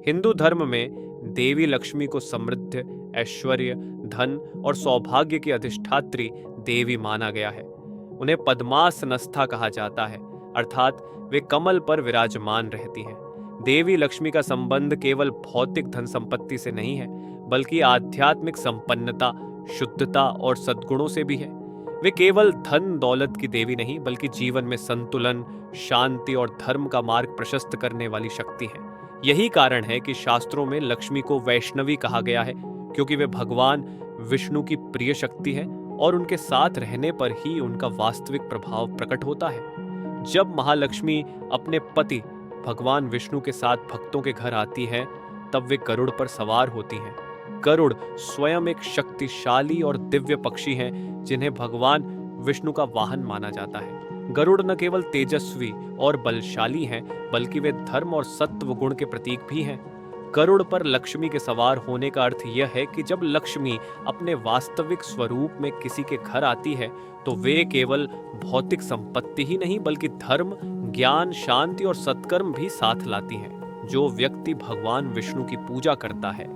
हिंदू धर्म में देवी लक्ष्मी को समृद्धि, ऐश्वर्य, धन और सौभाग्य की अधिष्ठात्री देवी माना गया है। उन्हें पद्मासनस्था कहा जाता है, अर्थात वे कमल पर विराजमान रहती हैं। देवी लक्ष्मी का संबंध केवल भौतिक धन संपत्ति से नहीं है, बल्कि आध्यात्मिक संपन्नता, शुद्धता और सद्गुणों से भी है। वे केवल धन दौलत की देवी नहीं, बल्कि जीवन में संतुलन, शांति और धर्म का मार्ग प्रशस्त करने वाली शक्ति है। यही कारण है कि शास्त्रों में लक्ष्मी को वैष्णवी कहा गया है, क्योंकि वे भगवान विष्णु की प्रिय शक्ति है और उनके साथ रहने पर ही उनका वास्तविक प्रभाव प्रकट होता है। जब महालक्ष्मी अपने पति भगवान विष्णु के साथ भक्तों के घर आती है, तब वे गरुड़ पर सवार होती हैं। गरुड़ स्वयं एक शक्तिशाली और दिव्य पक्षी हैं, जिन्हें भगवान विष्णु का वाहन माना जाता है। गरुड़ न केवल तेजस्वी और बलशाली हैं, बल्कि वे धर्म और सत्व गुण के प्रतीक भी हैं। गरुड़ पर लक्ष्मी के सवार होने का अर्थ यह है कि जब लक्ष्मी अपने वास्तविक स्वरूप में किसी के घर आती है, तो वे केवल भौतिक संपत्ति ही नहीं, बल्कि धर्म, ज्ञान, शांति और सत्कर्म भी साथ लाती हैं। जो व्यक्ति भगवान विष्णु की पूजा करता है,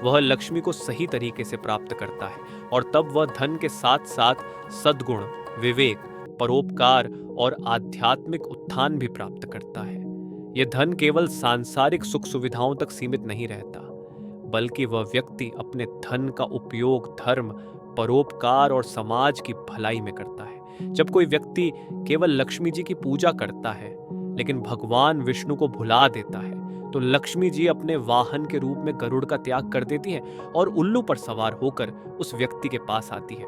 वह लक्ष्मी को सही तरीके से प्राप्त करता है, और तब वह धन के साथ साथ सद्गुण, विवेक, परोपकार और आध्यात्मिक उत्थान भी प्राप्त करता है। यह धन केवल सांसारिक सुख सुविधाओं तक सीमित नहीं रहता, बल्कि वह व्यक्ति अपने धन का उपयोग धर्म, परोपकार और समाज की भलाई में करता है। जब कोई व्यक्ति केवल लक्ष्मी जी की पूजा करता है, लेकिन भगवान विष्णु को भुला देता है, तो लक्ष्मी जी अपने वाहन के रूप में गरुड़ का त्याग कर देती है और उल्लू पर सवार होकर उस व्यक्ति के पास आती है।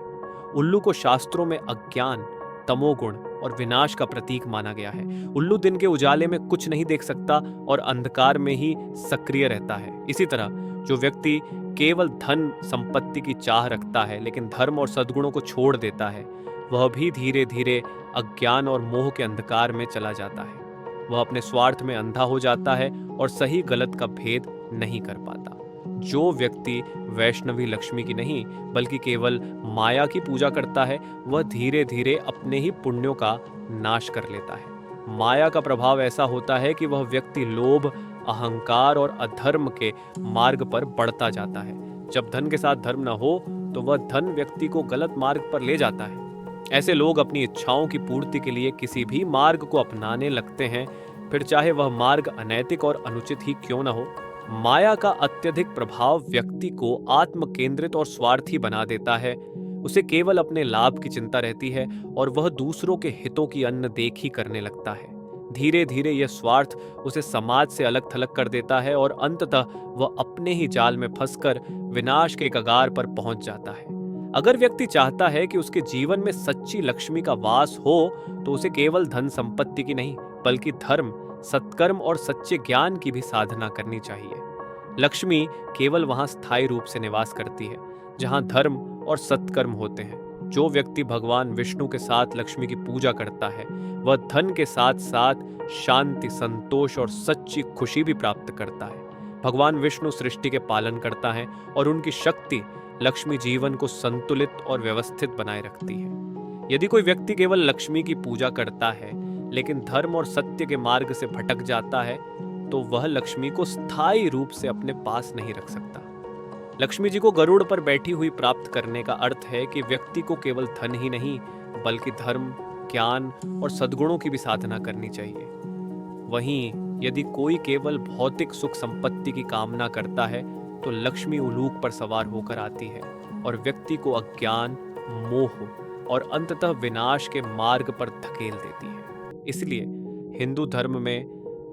उल्लू को शास्त्रों में अज्ञान, तमोगुण और विनाश का प्रतीक माना गया है। उल्लू दिन के उजाले में कुछ नहीं देख सकता और अंधकार में ही सक्रिय रहता है। इसी तरह जो व्यक्ति केवल धन संपत्ति की चाह रखता है, लेकिन धर्म और सद्गुणों को छोड़ देता है, वह भी धीरे धीरे अज्ञान और मोह के अंधकार में चला जाता है। वह अपने स्वार्थ में अंधा हो जाता है और सही गलत का भेद नहीं कर पाता। जो व्यक्ति वैष्णवी लक्ष्मी की नहीं, बल्कि केवल माया की पूजा करता है, वह धीरे धीरे अपने ही पुण्यों का नाश कर लेता है। माया का प्रभाव ऐसा होता है कि वह व्यक्ति लोभ, अहंकार और अधर्म के मार्ग पर बढ़ता जाता है। जब धन के साथ धर्म न हो, तो वह धन व्यक्ति को गलत मार्ग पर ले जाता है। ऐसे लोग अपनी इच्छाओं की पूर्ति के लिए किसी भी मार्ग को अपनाने लगते हैं, फिर चाहे वह मार्ग अनैतिक और अनुचित ही क्यों न हो। माया का अत्यधिक प्रभाव व्यक्ति को आत्म केंद्रित और स्वार्थी बना देता है। उसे केवल अपने लाभ की चिंता रहती है और वह दूसरों के हितों की अनदेखी करने लगता है। धीरे धीरे यह स्वार्थ उसे समाज से अलग थलग कर देता है और अंततः वह अपने ही जाल में फंसकर विनाश के कगार पर पहुंच जाता है। अगर व्यक्ति चाहता है कि उसके जीवन में सच्ची लक्ष्मी का वास हो, तो उसे केवल धन संपत्ति की नहीं, बल्कि धर्म, सत्कर्म और सच्चे ज्ञान की भी साधना करनी चाहिए। लक्ष्मी केवल वहां स्थायी रूप से निवास करती है जहां धर्म और सत्कर्म होते हैं। जो व्यक्ति भगवान विष्णु के साथ लक्ष्मी की पूजा करता है, वह धन के साथ साथ शांति, संतोष और सच्ची खुशी भी प्राप्त करता है। भगवान विष्णु सृष्टि के पालन करता है और उनकी शक्ति लक्ष्मी जीवन को संतुलित और व्यवस्थित बनाए रखती है। यदि कोई व्यक्ति केवल लक्ष्मी की पूजा करता है, लेकिन धर्म और सत्य के मार्ग से भटक जाता है, तो वह लक्ष्मी को स्थायी रूप से अपने पास नहीं रख सकता। लक्ष्मी जी को गरुड़ पर बैठी हुई प्राप्त करने का अर्थ है कि व्यक्ति को केवल धन ही नहीं, बल्कि धर्म, ज्ञान और सद्गुणों की भी साधना करनी चाहिए। वहीं यदि कोई केवल भौतिक सुख संपत्ति की कामना करता है, तो लक्ष्मी उलूक पर सवार होकर आती है और व्यक्ति को अज्ञान, मोह और अंततः विनाश के मार्ग पर धकेल देती है। इसलिए हिंदू धर्म में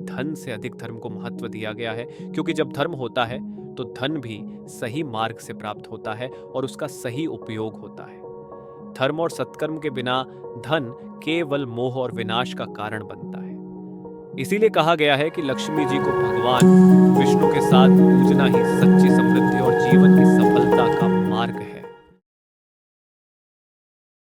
धन से अधिक धर्म को महत्व दिया गया है, क्योंकि जब धर्म होता है तो धन भी सही मार्ग से प्राप्त होता है और उसका सही उपयोग होता है। धर्म और सत्कर्म के बिना धन केवल मोह और विनाश का कारण बनता है। इसीलिए कहा गया है कि लक्ष्मी जी को भगवान विष्णु के साथ पूजना ही सच्ची समृद्धि और जीवन की सफलता का मार्ग है।